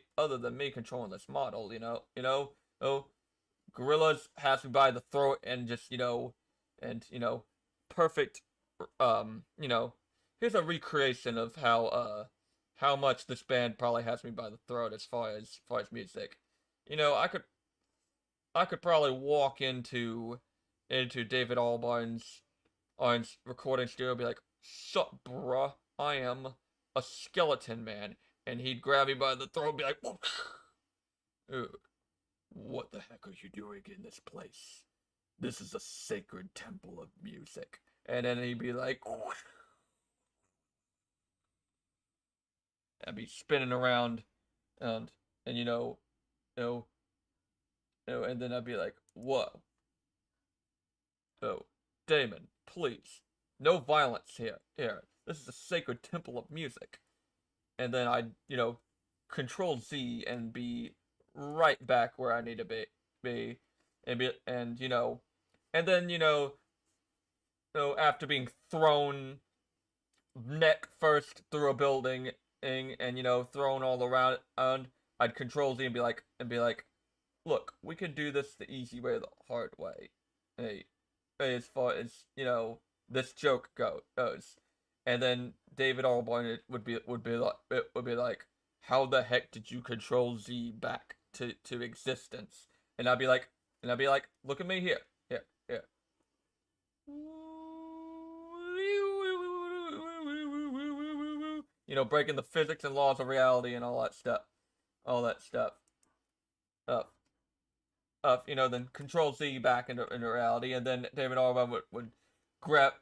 controlling this model, oh, Gorillaz has me by the throat and just, perfect, here's a recreation of how much this band probably has me by the throat as far as music. You know, I could probably walk into David Albarn's recording studio and be like, "Sup, bruh? I am a skeleton man," and he'd grab me by the throat and be like, "Dude, what the heck are you doing in this place? This is a sacred temple of music." And then he'd be like, I'd be spinning around, and and you know, and then I'd be like, "Whoa, oh, Damon, please, no violence here. Here, this is a sacred temple of music." And then I'd, control Z and be right back where I need to be, and then, after being thrown neck first through a building and, thrown all around, and I'd control Z and be like, "Look, we can do this the easy way or the hard way. Hey, as far as, this joke goes." And then David Albarn would be like, "How the heck did you control Z back to existence?" And I'd be like, "Look at me here, here, here." Breaking the physics and laws of reality and all that stuff. Uh, then Control Z back into reality, and then David Albarn would grab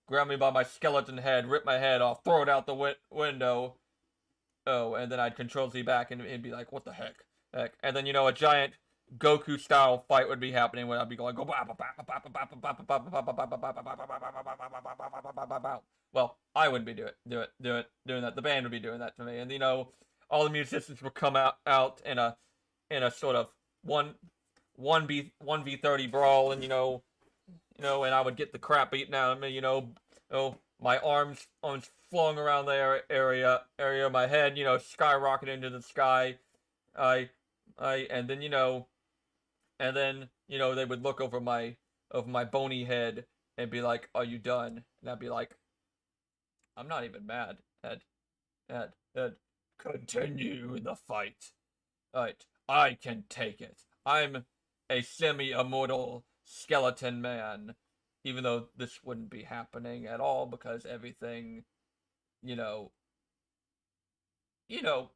grab me by my skeleton head, rip my head off, throw it out the window. Oh, and then I'd Control Z back and it'd be like, "What the heck?" And then, a giant Goku style fight would be happening where I'd be going, well, I wouldn't be doing that. The band would be doing that to me, and all the musicians would come out in a sort of one v 30 brawl, and and I would get the crap beaten out of me. My arms flung around the area, my head, skyrocketed into the sky. I, and then they would look over my bony head and be like, "Are you done?" And I'd be like, "I'm not even mad." Ed, continue the fight. Right, I can take it. I'm a semi-immortal skeleton man. Even though this wouldn't be happening at all because everything, you know, you know,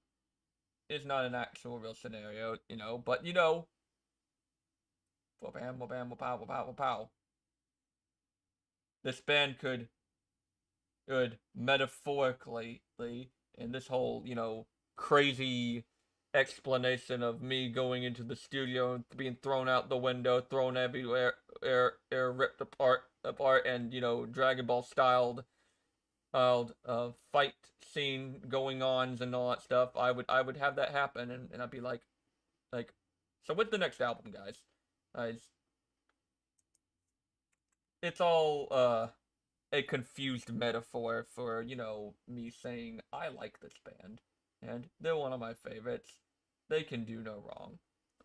is not an actual real scenario, but Wha-bam, wha-bam, wha-pow, wha-pow, wha-pow. This band could metaphorically, in this whole, crazy explanation of me going into the studio and being thrown out the window, thrown everywhere, air ripped apart, and Dragon Ball styled fight scene going on and all that stuff. I would have that happen, and I'd be like, so with the next album, guys, it's all a confused metaphor for, me saying I like this band and they're one of my favorites. They can do no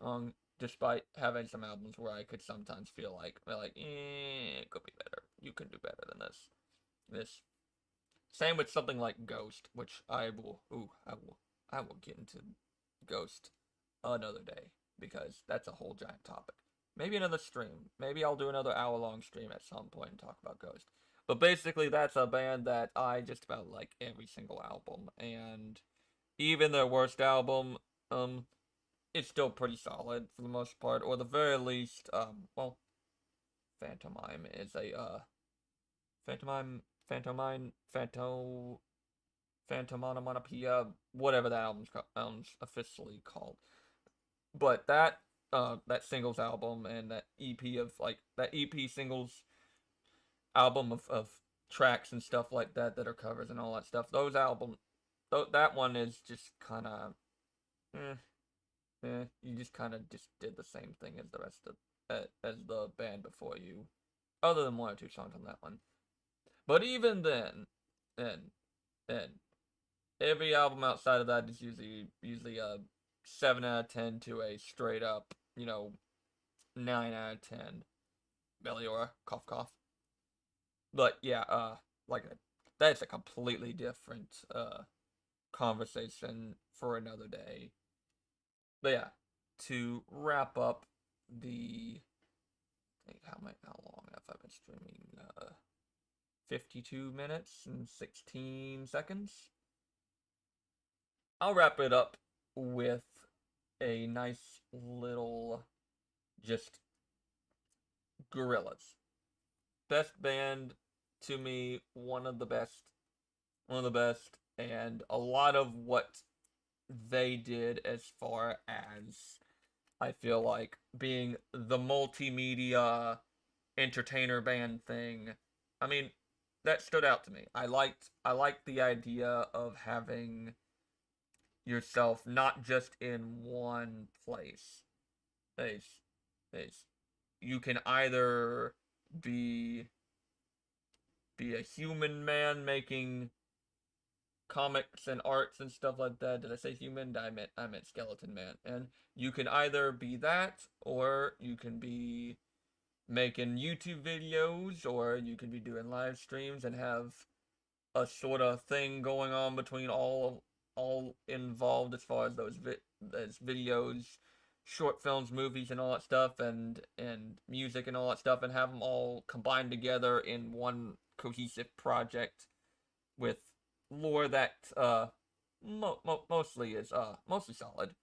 wrong. Despite having some albums where I could sometimes feel like, it could be better. You can do better than this. This. Same with something like Ghost, which I will get into Ghost another day because that's a whole giant topic. Maybe another stream. Maybe I'll do another hour-long stream at some point and talk about Ghost. But basically, that's a band that I just about like every single album, and even their worst album, it's still pretty solid for the most part, or the very least, well, Phantomime is a Phantomonomonopia, whatever that album's officially called. But that singles album and that EP of that EP singles album of tracks and stuff like that are covers and all that stuff. That one is just kind of, you just kind of just did the same thing as the rest of as the band before you, other than one or two songs on that one. But even then, and every album outside of that is usually a 7 out of 10 to a straight up 9 out of 10. Meliora, cough cough. But yeah, like that's a completely different conversation for another day. But yeah, to wrap up the, I think how long have I been streaming? 52 minutes and 16 seconds. I'll wrap it up with a nice little just Gorillaz. Best band to me, one of the best, and a lot of what they did as far as I feel like being the multimedia entertainer band thing. I mean, that stood out to me. I liked the idea of having yourself not just in one place. You can either be a human man making comics and arts and stuff like that. Did I say human? I meant skeleton man. And you can either be that, or you can be making YouTube videos, or you can be doing live streams and have a sort of thing going on between all involved as far as those videos, short films, movies, and all that stuff, and music and all that stuff, and have them all combined together in one cohesive project with lore that mostly is mostly solid.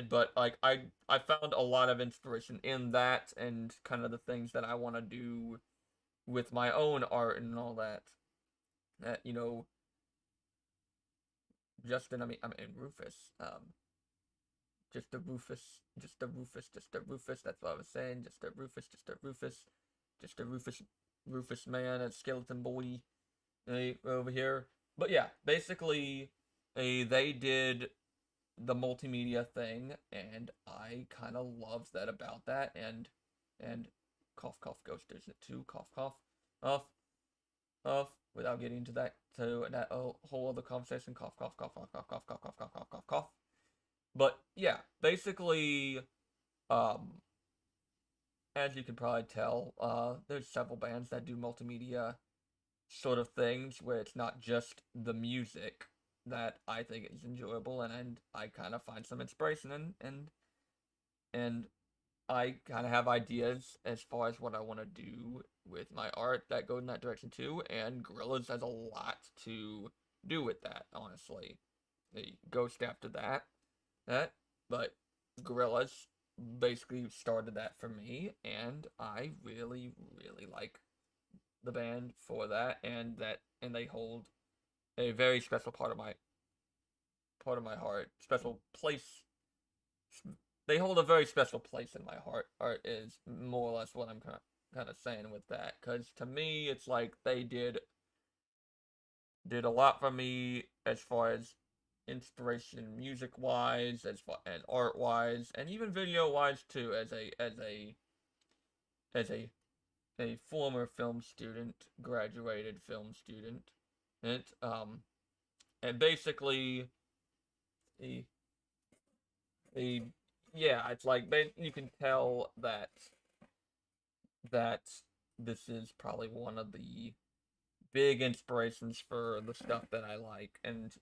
But like I found a lot of inspiration in that, and kind of the things that I want to do with my own art and all that. That Justin, I mean Rufus, just a Rufus, just a Rufus, just a Rufus. That's what I was saying. Just a Rufus, just a Rufus, just a Rufus man, a skeleton boy, over here. But yeah, basically, they did the multimedia thing, and I kind of loved that about that. And cough cough ghost does it too. Cough cough, off. Without getting into that whole other conversation. Cough cough cough cough cough cough cough cough cough cough cough cough. But yeah, basically, as you can probably tell, there's several bands that do multimedia sort of things where it's not just the music that I think is enjoyable, and I kind of find some inspiration in, and I kind of have ideas as far as what I want to do with my art that go in that direction too, and Gorillaz has a lot to do with that, honestly. The Ghost after that, but Gorillaz basically started that for me, and I really, really like the band for that, and they hold a very special part of my heart, special place. They hold a very special place in my heart. Art is more or less what I'm kind of saying with that, because to me, it's like they did a lot for me as far as inspiration music wise, as far and art wise, and even video wise too. As a former film student, graduated film student, and and basically he he yeah, it's like you can tell that this is probably one of the big inspirations for the stuff that I like, and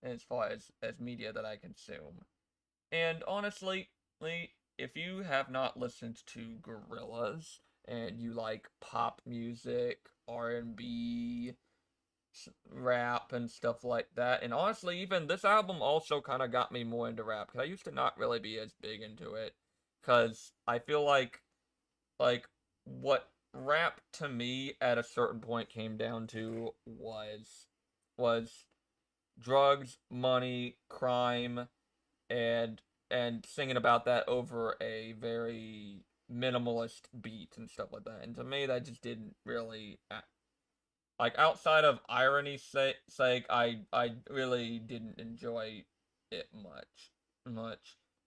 as far as media that I consume. And honestly, if you have not listened to Gorillaz and you like pop music, R&B, rap and stuff like that, and honestly, even this album also kind of got me more into rap because I used to not really be as big into it because I feel like what rap to me at a certain point came down to was drugs, money, crime, and singing about that over a very minimalist beat and stuff like that. And to me, that just didn't really like outside of irony sake. I really didn't enjoy it much.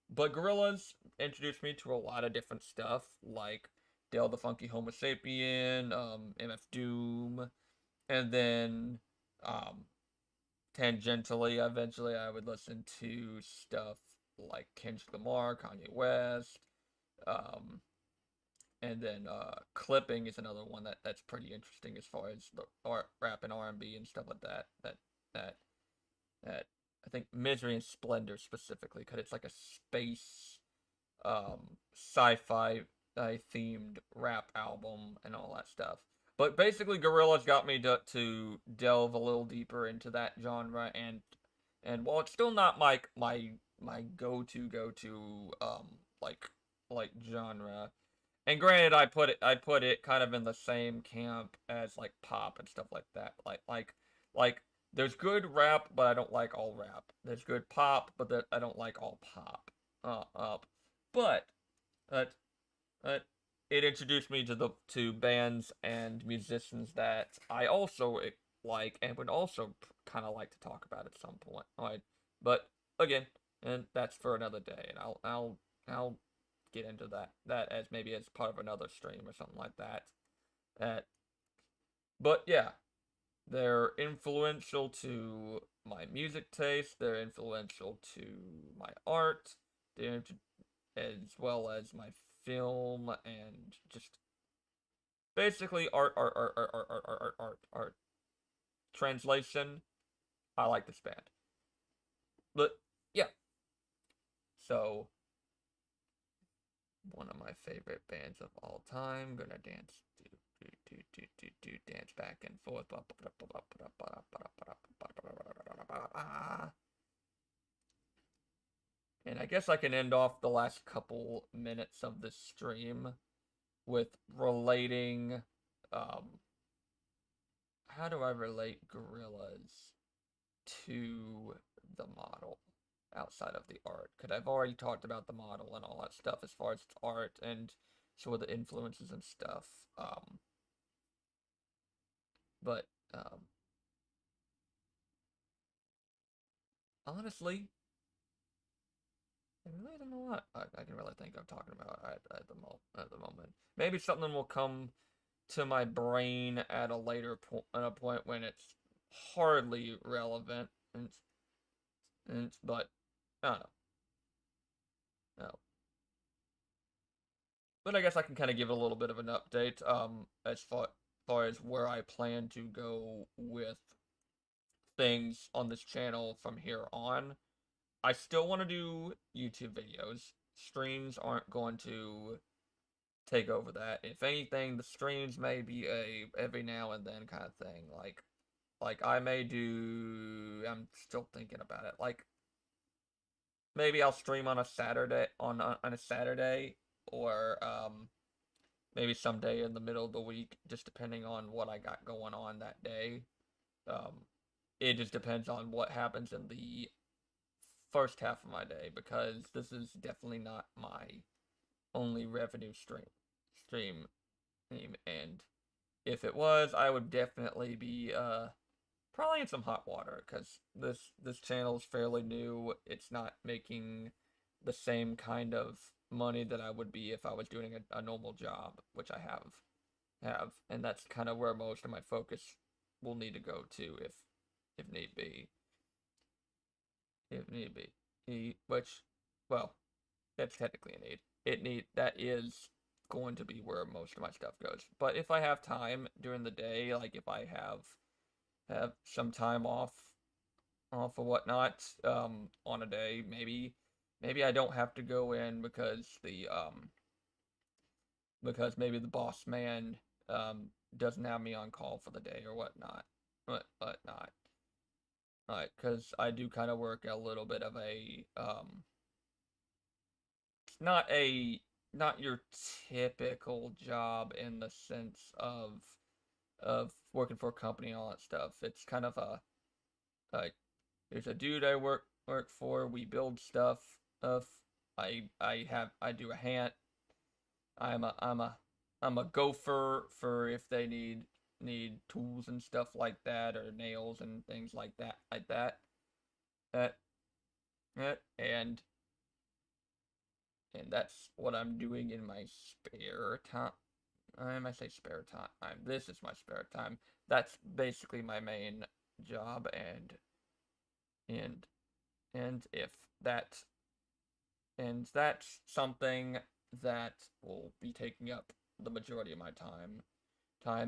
But Gorillaz introduced me to a lot of different stuff, like Dale the Funky Homo Sapien, MF Doom, and then um, tangentially, eventually I would listen to stuff like Kendrick Lamar, Kanye West, um, and then clipping is another one that's pretty interesting as far as the art, rap and R&B and stuff like that. That that I think Misery and Splendor specifically, because it's like a space sci-fi themed rap album and all that stuff. But basically, Gorillaz got me to delve a little deeper into that genre, and while it's still not my go to like genre, and granted, I put it kind of in the same camp as like pop and stuff like that. Like there's good rap, but I don't like all rap. There's good pop, but I don't like all pop. Up, but uh, uh, it introduced me to bands and musicians that I also like and would also kind of like to talk about at some point. All right, but again, and that's for another day, and I'll get into that as maybe as part of another stream or something like that. Uh, but yeah, they're influential to my music taste. They're influential to my art. They're as well as my film and just basically art. Translation, I like this band. But yeah, so one of my favorite bands of all time. Gonna dance, dance back and forth. And I guess I can end off the last couple minutes of this stream with relating. How do I relate Gorillaz to the model outside of the art? Because I've already talked about the model and all that stuff as far as its art and sort of the influences and stuff. But honestly, I really don't know what I can really think of talking about at the moment. Maybe something will come to my brain at a later point, at a point when it's hardly relevant, and but I don't know. No. But I guess I can kind of give a little bit of an update as far as where I plan to go with things on this channel from here on. I still want to do YouTube videos. Streams aren't going to take over that. If anything, the streams may be a every now and then kind of thing. Like I may do. I'm still thinking about it. Like maybe I'll stream on a Saturday on a Saturday, or maybe someday in the middle of the week, just depending on what I got going on that day. Um, it just depends on what happens in the first half of my day, because this is definitely not my only revenue stream, and if it was, I would definitely be probably in some hot water, because this channel is fairly new. It's not making the same kind of money that I would be if I was doing a normal job, which I have, and that's kind of where most of my focus will need to go to, if need be. If need be. Which, well, that's technically a need. That is going to be where most of my stuff goes. But if I have time during the day, like if I have some time off or whatnot, on a day, maybe I don't have to go in because maybe the boss man doesn't have me on call for the day or whatnot. Whatnot. Like, because I do kind of work a little bit of a not not your typical job in the sense of working for a company and all that stuff. It's kind of a, like, there's a dude I work for. We build stuff. Of I do a hand. I'm a gopher for if they need tools and stuff like that, or nails and things like that. That and that's what I'm doing in my spare time. I say spare time. This is my spare time. That's basically my main job, and and if that and that's something that will be taking up the majority of my time,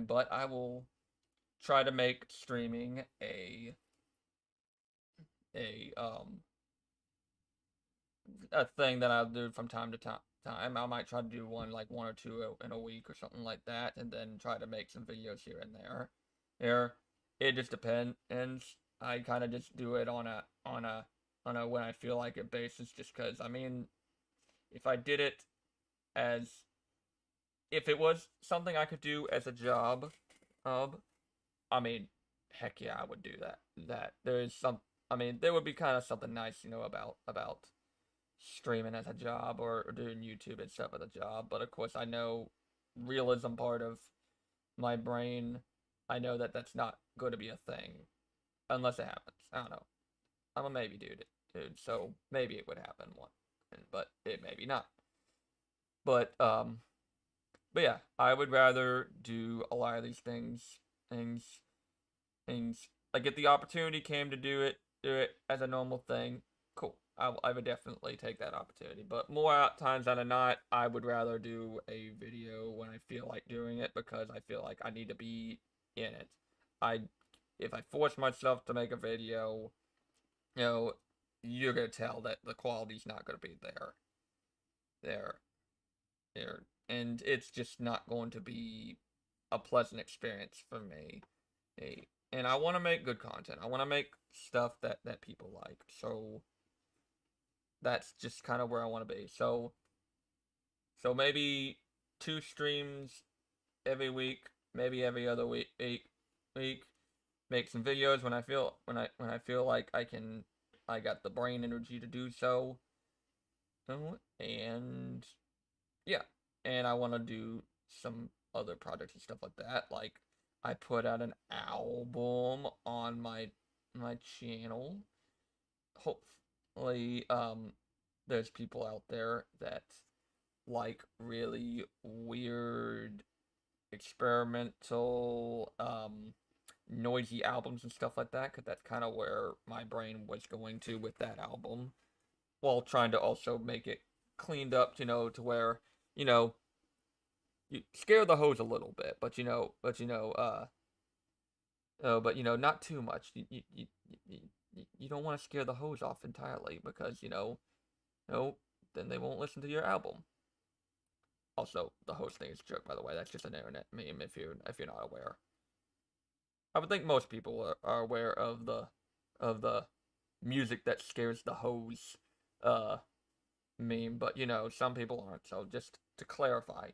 but I will try to make streaming a a thing that I'll do from time to time. I might try to do one or two in a week or something like that, and then try to make some videos here and there. It just depends, and I kind of just do it on a when I feel like it basis. Just because, I mean, if I did it as if it was something I could do as a job, I mean, heck yeah, I would do that. There is some, I mean, there would be kind of something nice, about streaming as a job, or doing YouTube and stuff as a job. But of course, I know realism part of my brain. I know that that's not going to be a thing unless it happens. I don't know. I'm a maybe dude. So maybe it would happen one, but it maybe not. But but yeah, I would rather do a lot of these things, things. Like, if the opportunity came to do it as a normal thing, cool. I would definitely take that opportunity. But more times than not, I would rather do a video when I feel like doing it, because I feel like I need to be in it. I If I force myself to make a video, you know, you're gonna tell that the quality's not gonna be there, and it's just not going to be a pleasant experience for me. And I want to make good content. I want to make stuff that people like. So that's just kind of where I want to be. So maybe 2 streams every week, maybe every other week. Make some videos when I feel like I got the brain energy to do so. And yeah, and I want to do some other projects and stuff like that. Like, I put out an album on my channel. Hopefully, there's people out there that like really weird, experimental, noisy albums and stuff like that, because that's kind of where my brain was going to with that album, while trying to also make it cleaned up, to where, you know, you scare the hose a little bit, not too much. You don't want to scare the hose off entirely, because then they won't listen to your album. Also, the hose thing is a joke, by the way. That's just an internet meme, if you're not aware. I would think most people are aware of the music that scares the hose uh meme, but you know, some people aren't. So just to clarify,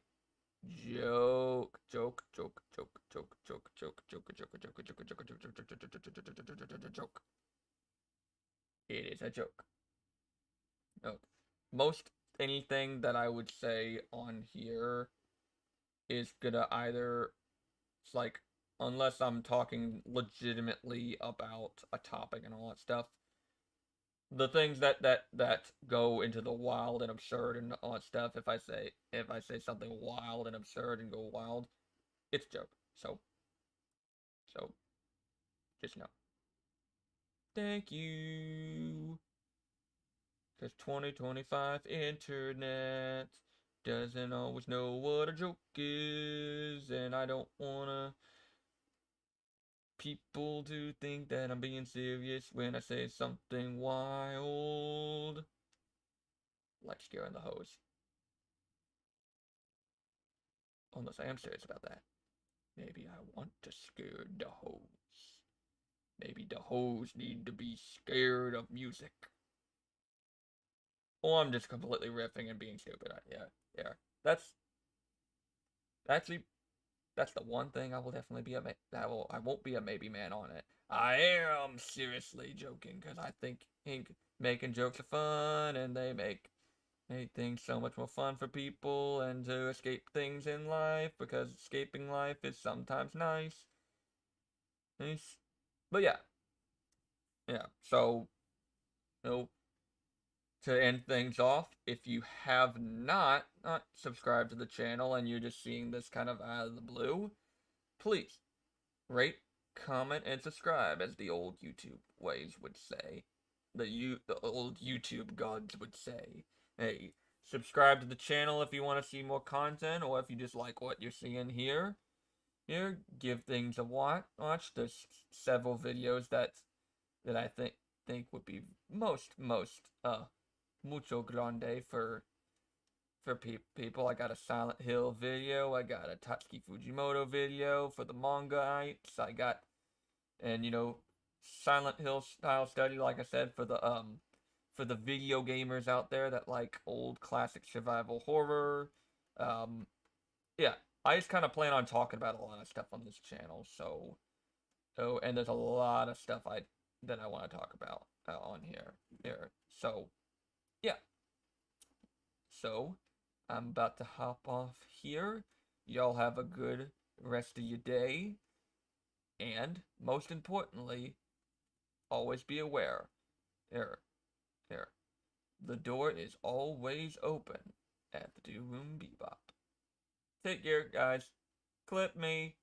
joke, joke, joke, joke, joke, joke, joke, joke, joke, joke, joke, joke, joke, joke, joke. It is a joke. No, most anything that I would say on here is gonna either, it's like, unless I'm talking legitimately about a topic and all that stuff, the things that go into the wild and absurd and all that stuff, if I say something wild and absurd and go wild, it's a joke. So just know. Thank you. Cause 2025 internet doesn't always know what a joke is, and I don't wanna people to think that I'm being serious when I say something wild. Like scaring the hose. Unless I am serious about that. Maybe I want to scare the hose. Maybe the hose need to be scared of music. Or I'm just completely riffing and being stupid. Yeah. That's actually that's the one thing I will definitely be I won't be a maybe man on it. I am seriously joking because I think making jokes are fun and they make things so much more fun for people and to escape things in life because escaping life is sometimes nice. Nice. But yeah. So, you know, to end things off, if you have not subscribed to the channel and you're just seeing this kind of out of the blue, please rate, comment, and subscribe, as the old YouTube ways would say. The old YouTube gods would say. Hey, subscribe to the channel if you want to see more content, or if you just like what you're seeing here. Here, give things a watch. There's several videos that I think would be most mucho grande for people. I got a Silent Hill video. I got a Tatsuki Fujimoto video for the mangaites. I got, and you know, Silent Hill style study, like I said, for the video gamers out there that like old classic survival horror. Um, yeah, I just kind of plan on talking about a lot of stuff on this channel. So, and there's a lot of stuff that I want to talk about on here. So, yeah. So, I'm about to hop off here. Y'all have a good rest of your day. And, most importantly, always be aware. Here, here. The door is always open at the Do Room Bebop. Take care, guys. Clip me.